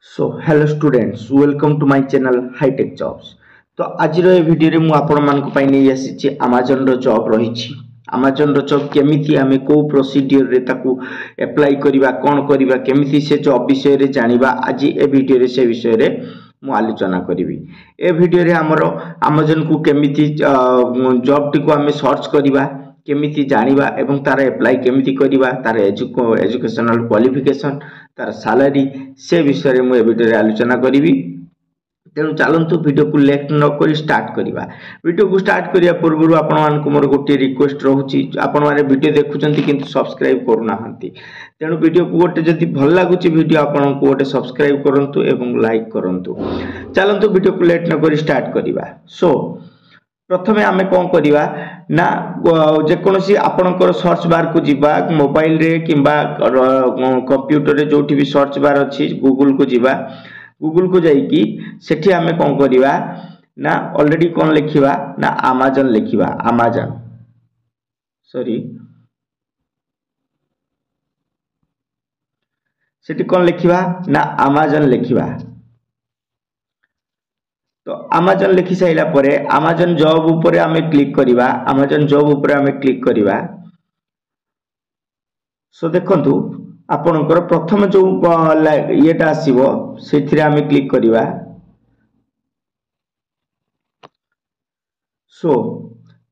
So hello students, welcome to my channel High Tech Jobs. तो आज रो video रे मु आपण मानक पई नै आसी Amazon रो जॉब रही Amazon रो जॉब केमिति आमे को प्रोसीजर रे ताकू अप्लाई करिबा कोन करिबा केमिति से जॉब विषय रे जानिबा आज ए वीडियो रे से विषय रे मु आलोचना करिवि ए वीडियो रे हमरो Amazon को केमिति जॉब टी को आमे सर्च करिबा केमिति जानिबा एवं तार अप्लाई केमिति करिबा तार एजुकेशनल क्वालिफिकेशन तार सैलरी से विषय में वीडियो रे आलोचना करी। तेणु चलतु वीडियो को लेट न करी स्टार्ट करिबा। वीडियो को स्टार्ट करिया पूर्व आपण मानक मोर गोटे रिक्वेस्ट रहउची आपण माने वीडियो देखुचंती किंतु सब्सक्राइब करू नाहंती। तेणु वीडियो को गोटे जदी भल लागुची वीडियो आपण को गोटे सब्सक्राइब करंतु एवं लाइक करंतु। चलतु वीडियो को लेट न करी स्टार्ट करिबा। सो प्रथमे आमे कोन करिवा ना जे कोनसी आपनकर सर्च बार को जिबा मोबाइल रे किबा कंप्यूटर रे जोठी भी सर्च बार अछि गूगल को जिबा गूगल को जाई कि सेठी आमे कोन करिवा ना ऑलरेडी कोन लिखिबा ना Amazon लिखिबा Amazon सॉरी सेठी कोन लिखिबा ना Amazon लिखिबा। तो Amazon लिखि साइला परे Amazon जॉब ऊपर आमे क्लिक करिबा Amazon जॉब ऊपर आमे क्लिक करिबा। सो देखंतु आपनकर प्रथम जो येटा आसीबो सेथिरे आमे क्लिक करिबा। सो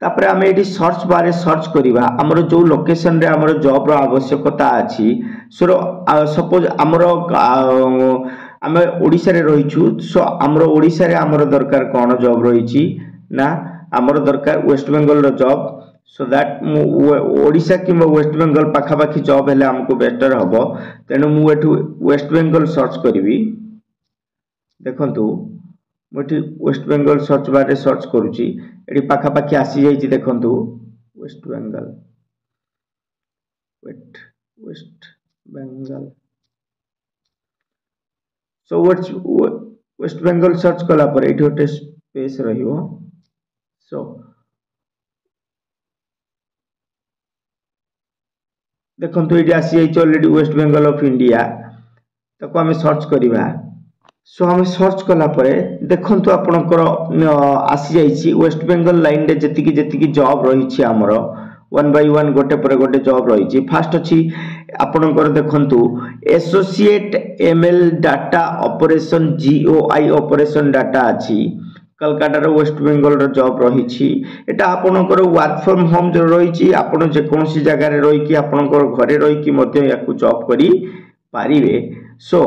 तापरे आमे एठी सर्च बारे सर्च करिबा हमर जो लोकेशन रे हमर जॉब रो आवश्यकता अछि सपोज हमर आमे ओडिसा रे रहिछु। सो हमरो ओडिसा रे हमरो दरकार कोन जॉब रहिछि ना हमरो दरकार वेस्ट बेंगल रो जॉब। सो दैट ओडिसा कि वेस्ट बेंगल पाखा पाखी जॉब हेले हमको बेटर हबो। तेनु मु एठु वेस्ट बेंगल सर्च करिवि। देखंतु मु एठी वेस्ट बेंगल सर्च बार रे सर्च करूची एठी पाखा पाखी आसी जाईची। देखंतु वेस्ट बेंगल वेस्ट बेंगल। सो वेस्ट बेंगल सर्च कला पर एठी ओटे स्पेस रहियो। सो देखंतु एठी आसी जाईची already West Bengal of India ताको हमें सर्च करिबा। सो हमें सर्च कला परे देखंतु आपनकर आसी जाईची वेस्ट बेंगल लाइन रे जेतिकी जॉब रहिछि हमरो 1 बाय 1 गोटे पर गोटे जॉब रहिछि। फास्ट अछि आपनकर देखंतु associate ML data operation GOI operation data अछि कलकत्ता रो वेस्ट बेंगल रो जॉब रहिछि। एटा आपनकर वर्क फ्रॉम होम जो रहिछि आपन जे कोनसी जगह रे रहि कि आपनकर घरे रहि कि मध्य याकू जॉब करी पारिबे। सो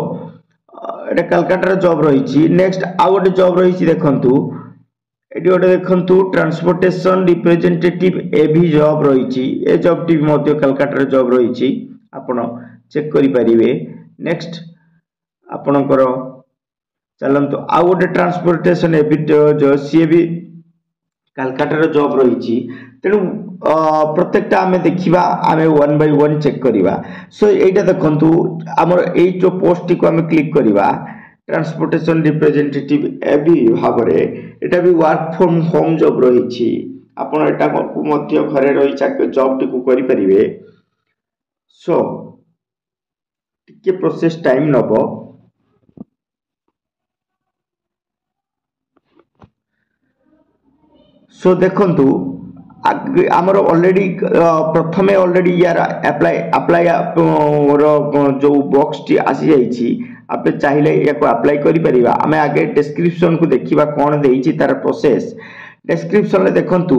एटा कलकत्ता रो जॉब रहिछि। नेक्स्ट आ गोटे जॉब रहिछि देखंतु एटी गोटे देखंतु ट्रांसपोर्टेशन रिप्रेजेंटेटिव एभी जॉब रहिछि। ए जॉब टी मध्य कलकत्ता रो जॉब रहिछि आपण चेक करि परिबे। नेक्स्ट आपनकर चलंतु आ गोटे ट्रांसपोर्टेशन एभी जो सी भी कलकत्ता रो जॉब रहिछि। तेनु प्रत्येकटा आमे देखिबा आमे 1 बाय 1 चेक करिबा। सो एटा देखंतु हमर ए जो पोस्ट को आमे क्लिक करिबा ट्रांसपोर्टेशन रिप्रेजेंटेटिव एभी भाबरे एटा भी वर्क फ्रॉम होम जॉब रहिछि। आपण एटा को मध्य घरे रहि जॉब टी को करि परिबे। सो टिके प्रोसेस टाइम नबो। सो देखंतु हमर ऑलरेडी प्रथमे ऑलरेडी यार अप्लाई रो जो बॉक्स टी आसी जाईची आपे चाहिले याको अप्लाई करि परिबा। हमें आगे डिस्क्रिप्शन को देखिबा कोन देईची तार प्रोसेस। डिस्क्रिप्शन ले देखंतु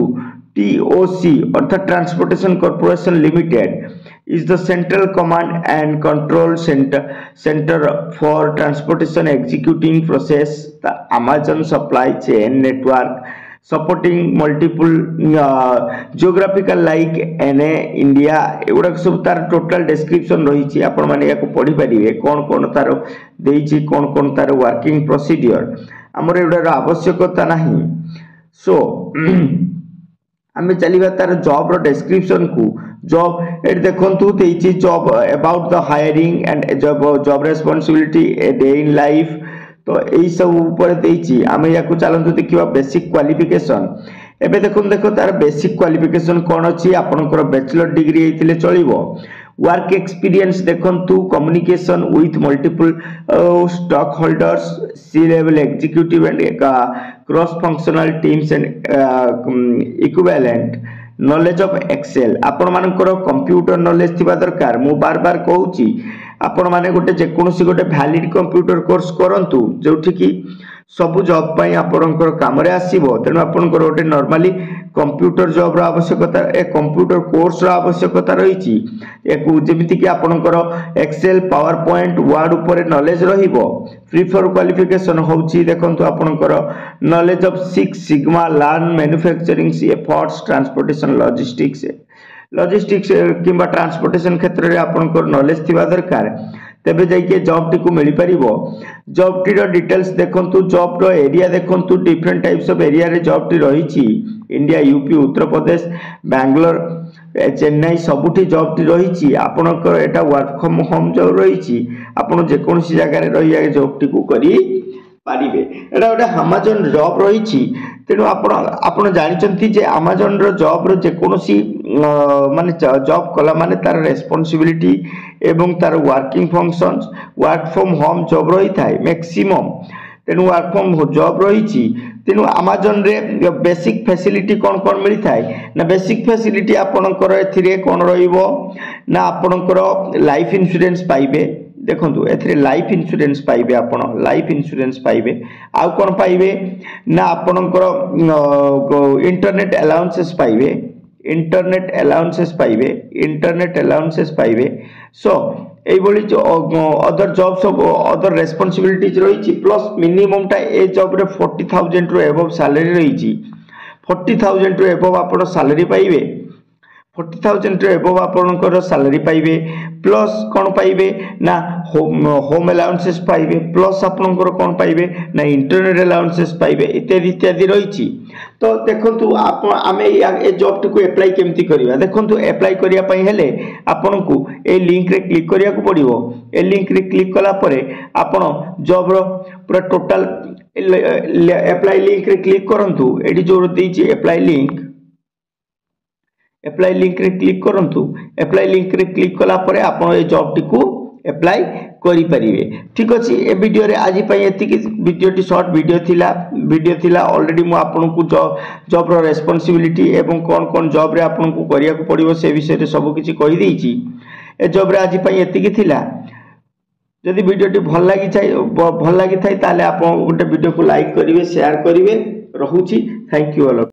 TOC अर्थात transportation corporation limited is the central command and control center for transportation executing process the Amazon supply chain network supporting multiple geographical like NA India एगुडा सब तार टोटल डिस्क्रिप्शन रहिछि। आपण माने याको पढि परिबे कोन कोन तार देइछि कोन कोन तार वर्किंग प्रोसीजर हमर एगुडा आवश्यकता नाही। सो हमें चलिबा तार जॉब रो डिस्क्रिप्शन को जॉब एट देखंतु देइछि job about the hiring and job responsibility a day in life. तो एई सब ऊपर देइछि हमें याको चलंतु देखिबा बेसिक क्वालिफिकेशन। एबे देखो तार बेसिक क्वालिफिकेशन कोन अछि आपनकर बैचलर डिग्री हेतिले चलिबो वर्क एक्सपीरियंस देखंतु communication with multiple stakeholders C level executive and cross functional teams and equivalent knowledge of Excel आपण मानकर कंप्यूटर नॉलेज थिबा दरकार मु बार बार कहूची आपण माने गोटे जेकोसी गोटे वैलिड कंप्यूटर कोर्स करंतु जोठी की सब जॉब पाई आपनकर काम रे आसीबो तेनु आपनकर गोटे नॉर्मली कंप्यूटर जॉब रो आवश्यकता ए कंप्यूटर कोर्स रो आवश्यकता रहिछि एकु जेमिति कि आपनकर एक्सेल पावर पॉइंट वर्ड ऊपर नॉलेज रहिबो प्रीफर क्वालिफिकेशन होछि देखंतु आपनकर knowledge of 6 sigma lean manufacturing efforts transportation logistics किंबा ट्रांसपोर्टेशन क्षेत्र रे आपनकर नॉलेज थिबा दरकार तेबे जाइके जॉब टी को मिल पारिबो जॉब टी रो डिटेल्स देखंतु जॉब रो एरिया देखंतु डिफरेंट टाइप्स ऑफ एरिया रे जॉब टी रहिछि India UP Uttar Pradesh Bangalore Chennai सबुठी job T रहिछि आपनकर एटा वर्क फ्रॉम होम जॉब रहिछि आपण जे कोनसी जगह रे रहिया जॉब टी को करी पारिबे एटा ओटा अमेज़न जॉब रहिछि तेनु आपण जानिचंती जे अमेज़न रो जॉब रो जे कोनसी माने जॉब कला माने तार रेस्पोंसिबिलिटी एवं तार working functions work from home job रही थाए मैक्सिमम तेनु वर्क फ्रॉम जॉब रही तेनु अमेज़न रे बेसिक फैसिलिटी कौन कौन मिली थाए ना बेसिक फैसिलिटी आपनकर एथिरे कौन रहिबो ना आपनकर लाइफ इंश्योरेंस पाइबे देखंतु एथिरे लाइफ इंश्योरेंस पाइबे आपण लाइफ इंश्योरेंस पाइबे आ कोन पाइबे ना आपनकर इंटरनेट अलाउंसेस पाइबे इंटरनेट अलाउंसेस पाइबे सो एई बोली जो अदर जॉब सब अदर रेस्पोंसिबिलिटीज रही प्लस मिनिमम टा ए जॉब रे 40,000 रु एबव सैलरी रही 40,000 रु एबव आपण सैलरी पाइबे 40,000 रु एबव आपनकर सैलरी पाइबे प्लस कोन पाइबे ना होम अलाउंसेस पाइबे प्लस आपनकर कोन पाइबे ना इंटरनेट अलाउंसेस पाइबे इत्यादि इत्यादि रही तो देखंतु आपण आमे ए जॉब टी को अप्लाई केमती करिवा देखंतु अप्लाई करिया पई हेले आपनकु ए लिंक रे क्लिक करिया को पड़िबो ए लिंक रे क्लिक कला परे आपण जॉब रो पूरा टोटल अप्लाई लिंक रे क्लिक करंतु एडी जोर देछि अप्लाई लिंक रे क्लिक करंतु अप्लाई लिंक रे क्लिक कला परे आपण ए जॉब टी को अप्लाई करि परिबे ठीक अछि ए वीडियो रे आजि पई एति कि वीडियो टी शॉर्ट वीडियो थिला ऑलरेडी मु आपन को जॉब रो रेस्पोंसिबिलिटी एवं कोन जॉब रे आपन को करिया को पड़िबो से विषय रे सब किछि कहि देछि ए जॉब रे आजि पई एति कि थिला यदि वीडियो टी भल लागि थाइ ताले आपन गोटे वीडियो को लाइक करिवे शेयर करिवे रहूछि थैंक यू ऑल।